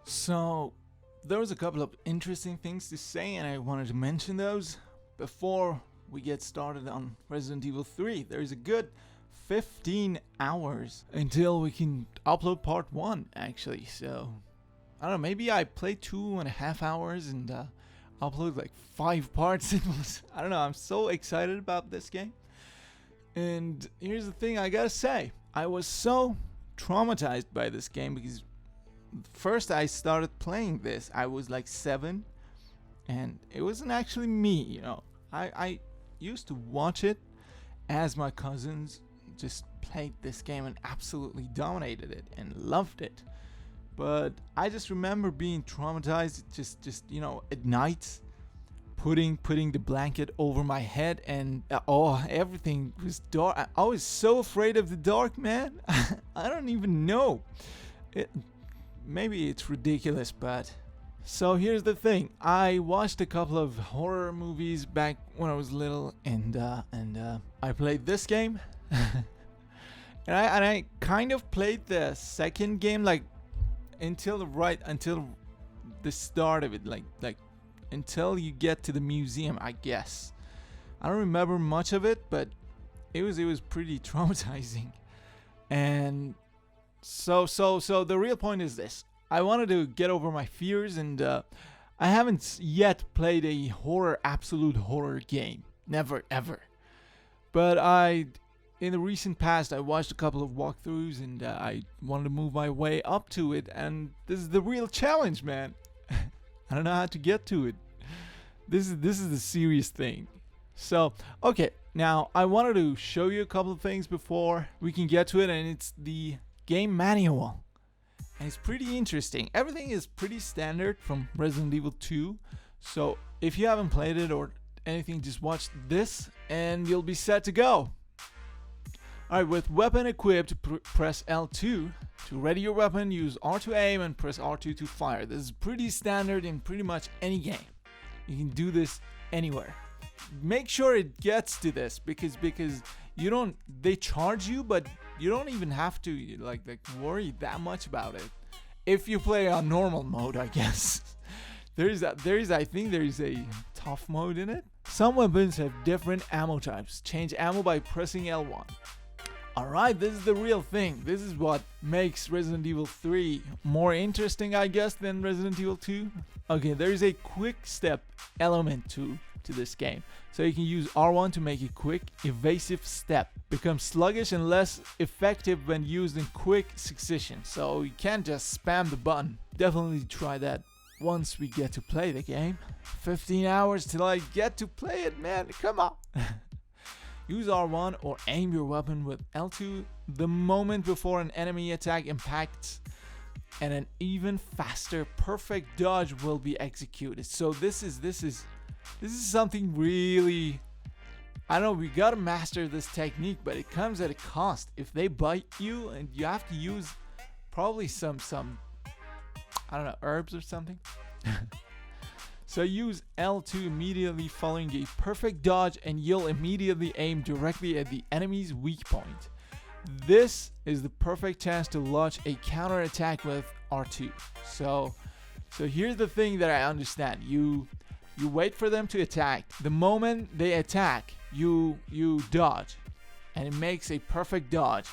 So, there was a couple of interesting things to say, and I wanted to mention those before we get started on Resident Evil 3. There's a good 15 hours until we can upload part 1, actually. So, I don't know, maybe I played 2.5 hours and upload like 5 parts. It was, I don't know, I'm so excited about this game. And here's the thing I gotta say, I was so traumatized by this game because first I started playing this, I was like 7, and it wasn't actually me, you know. I used to watch it as my cousins just played this game and absolutely dominated it and loved it. But I just remember being traumatized just you know, at night, putting the blanket over my head, and everything was dark. I was so afraid of the dark, man. I don't even know. Maybe it's ridiculous, but so here's the thing. I watched a couple of horror movies back when I was little, and I played this game. And I kind of played the second game like until the start of it, like until you get to the museum, I guess. I don't remember much of it, but it was pretty traumatizing. And so the real point is this. I wanted to get over my fears, and I haven't yet played a absolute horror game. Never, ever. But in the recent past, I watched a couple of walkthroughs, and I wanted to move my way up to it, and this is the real challenge, man. I don't know how to get to it. This is the serious thing. So, okay, now I wanted to show you a couple of things before we can get to it, and it's the game manual. And it's pretty interesting. Everything is pretty standard from Resident Evil 2. So, if you haven't played it or anything, just watch this and you'll be set to go. Alright, with weapon equipped, press L2 to ready your weapon, use R to aim, and press R2 to fire. This is pretty standard in pretty much any game. You can do this anywhere. Make sure it gets to this because they charge you, but you don't even have to like worry that much about it if you play on normal mode, I guess. I think there is a tough mode in it. Some weapons have different ammo types. Change ammo by pressing L1. Alright, this is the real thing. This is what makes Resident Evil 3 more interesting, I guess, than Resident Evil 2. Okay, there is a quick step element to this game. So you can use R1 to make a quick, evasive step. Becomes sluggish and less effective when used in quick succession. So you can't just spam the button. Definitely try that once we get to play the game. 15 hours till I get to play it, man. Come on. Use R1 or aim your weapon with L2 the moment before an enemy attack impacts, and an even faster perfect dodge will be executed. So this is something really, I don't know, we gotta master this technique, but it comes at a cost. If they bite you, and you have to use probably some I don't know, herbs or something. So use L2 immediately following a perfect dodge, and you'll immediately aim directly at the enemy's weak point. This is the perfect chance to launch a counter attack with R2. So here's the thing that I understand. You wait for them to attack. The moment they attack, you dodge, and it makes a perfect dodge.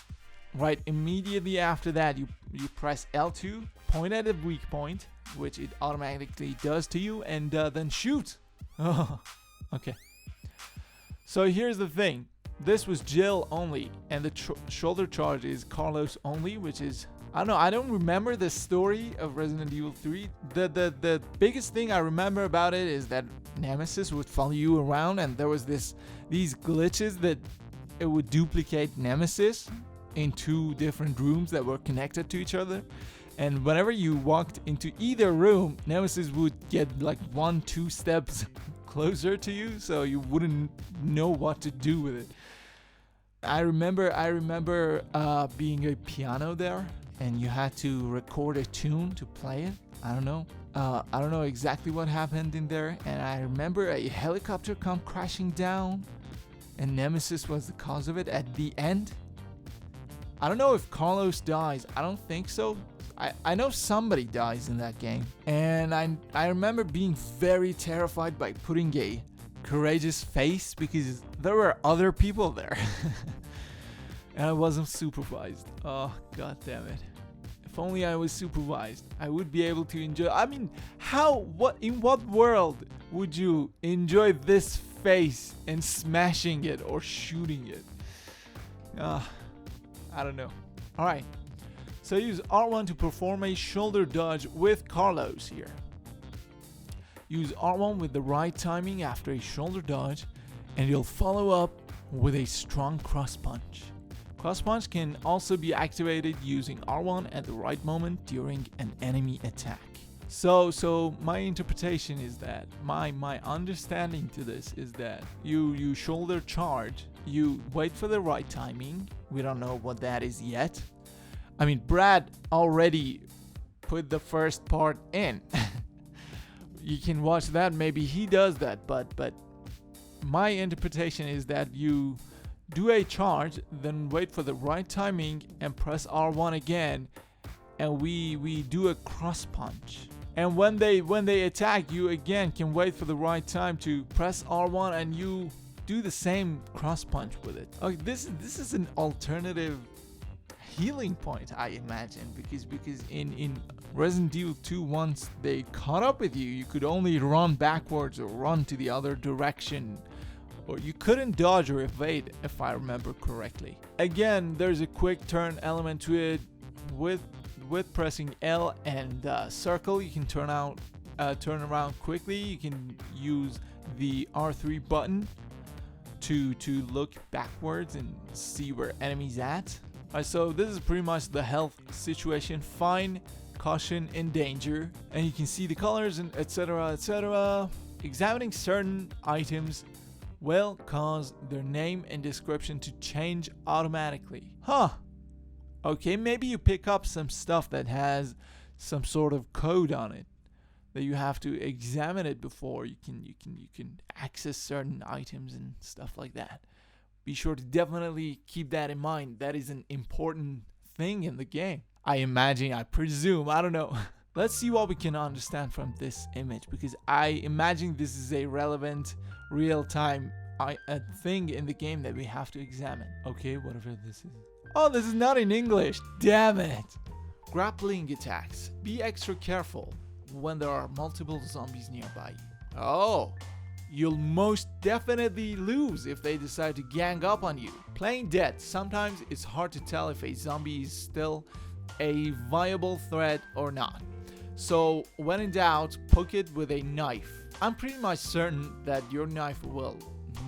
Right immediately after that, you press L2, point at a weak point, which it automatically does to you, and then shoot. Oh, okay. So here's the thing. This was Jill only, and the shoulder charge is Carlos only, which is, I don't know, I don't remember the story of Resident Evil 3. The biggest thing I remember about it is that Nemesis would follow you around, and there was these glitches that it would duplicate Nemesis in 2 different rooms that were connected to each other. And whenever you walked into either room, Nemesis would get like 1-2 steps closer to you, so you wouldn't know what to do with it. I remember being a piano there, and you had to record a tune to play it. I don't know exactly what happened in there, and I remember a helicopter come crashing down, and Nemesis was the cause of it at the end. I don't know if Carlos dies. I don't think so. I know somebody dies in that game, and I remember being very terrified by putting a courageous face because there were other people there. And I wasn't supervised. Oh, god damn it. If only I was supervised, I would be able to enjoy. I mean, in what world would you enjoy this face and smashing it or shooting it? I don't know. Alright. So use R1 to perform a shoulder dodge with Carlos here. Use R1 with the right timing after a shoulder dodge, and you'll follow up with a strong cross punch. Cross punch can also be activated using R1 at the right moment during an enemy attack. So my interpretation is that my understanding to this is that you shoulder charge, you wait for the right timing. We don't know what that is yet. I mean, Brad already put the first part in. You can watch that, maybe he does that, but my interpretation is that you do a charge, then wait for the right timing and press R1 again, and we do a cross punch. And when they attack, you again can wait for the right time to press R1 and you do the same cross punch with it. Okay, this is an alternative healing point, I imagine, because in Resident Evil 2, once they caught up with you, you could only run backwards or run to the other direction, or you couldn't dodge or evade, if I remember correctly. Again, there's a quick turn element to it. With pressing L and circle, you can turn around quickly. You can use the R3 button to look backwards and see where enemies at. Alright, so this is pretty much the health situation. Fine, caution, and danger, and you can see the colors and etc. etc. Examining certain items will cause their name and description to change automatically. Okay, maybe you pick up some stuff that has some sort of code on it that you have to examine it before you can access certain items and stuff like that. Be sure to definitely keep that in mind. That is an important thing in the game. I presume, I don't know. Let's see what we can understand from this image, because I imagine this is a relevant real-time thing in the game that we have to examine. Okay, whatever this is. Oh, this is not in English. Damn it. Grappling attacks. Be extra careful when there are multiple zombies nearby. Oh, you'll most definitely lose if they decide to gang up on you. Playing dead, sometimes it's hard to tell if a zombie is still a viable threat or not. So when in doubt, poke it with a knife. I'm pretty much certain that your knife will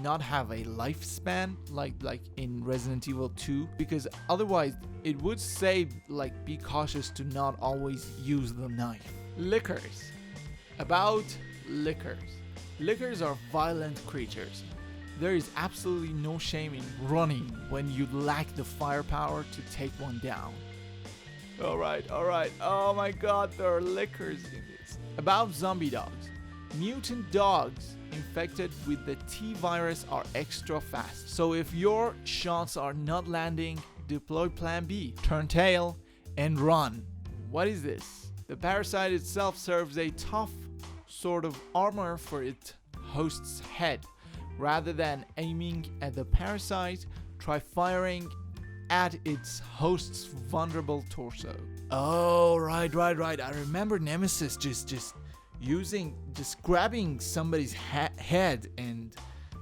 not have a lifespan like in Resident Evil 2, because otherwise it would say like be cautious to not always use the knife. Lickers. About lickers. Lickers are violent creatures. There is absolutely no shame in running when you lack the firepower to take one down. Alright. Oh my god, there are lickers in this. About zombie dogs. Mutant dogs infected with the T virus are extra fast. So if your shots are not landing, deploy plan B. Turn tail and run. What is this? The parasite itself serves a tough sort of armor for its host's head. Rather than aiming at the parasite, try firing at its host's vulnerable torso. Oh, right. I remember Nemesis just grabbing somebody's head, and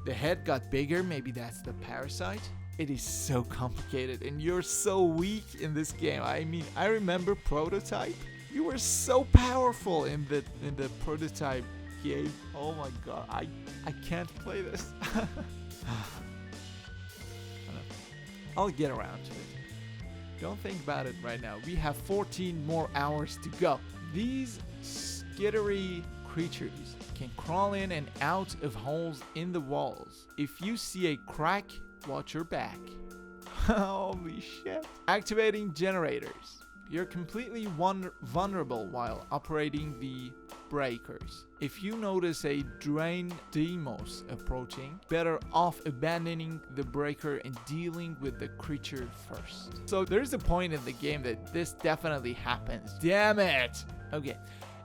the head got bigger. Maybe that's the parasite. It is so complicated, and you're so weak in this game. I mean, I remember Prototype. You were so powerful in the Prototype game. Oh my god, I can't play this. I'll get around to it. Don't think about it right now. We have 14 more hours to go. These skittery creatures can crawl in and out of holes in the walls. If you see a crack, watch your back. Holy shit. Activating generators. You're completely vulnerable while operating the breakers. If you notice a Drain Deimos approaching, better off abandoning the breaker and dealing with the creature first. So there's a point in the game that this definitely happens. Damn it! Okay,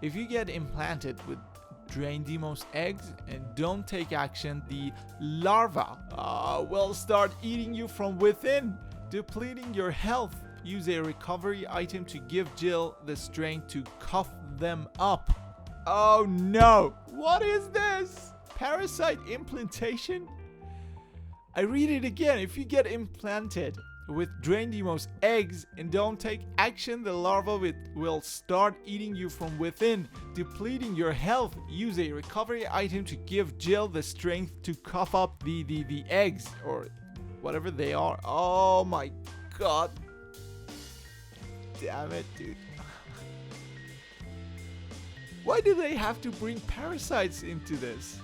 if you get implanted with Drain Deimos eggs and don't take action, the larva will start eating you from within, depleting your health. Use a recovery item to give Jill the strength to cough them up. Oh no! What is this? Parasite implantation? I read it again. If you get implanted with Drain Deimos eggs and don't take action, the larva will start eating you from within, depleting your health. Use a recovery item to give Jill the strength to cough up the eggs or whatever they are. Oh my god. Damn it, dude. Why do they have to bring parasites into this?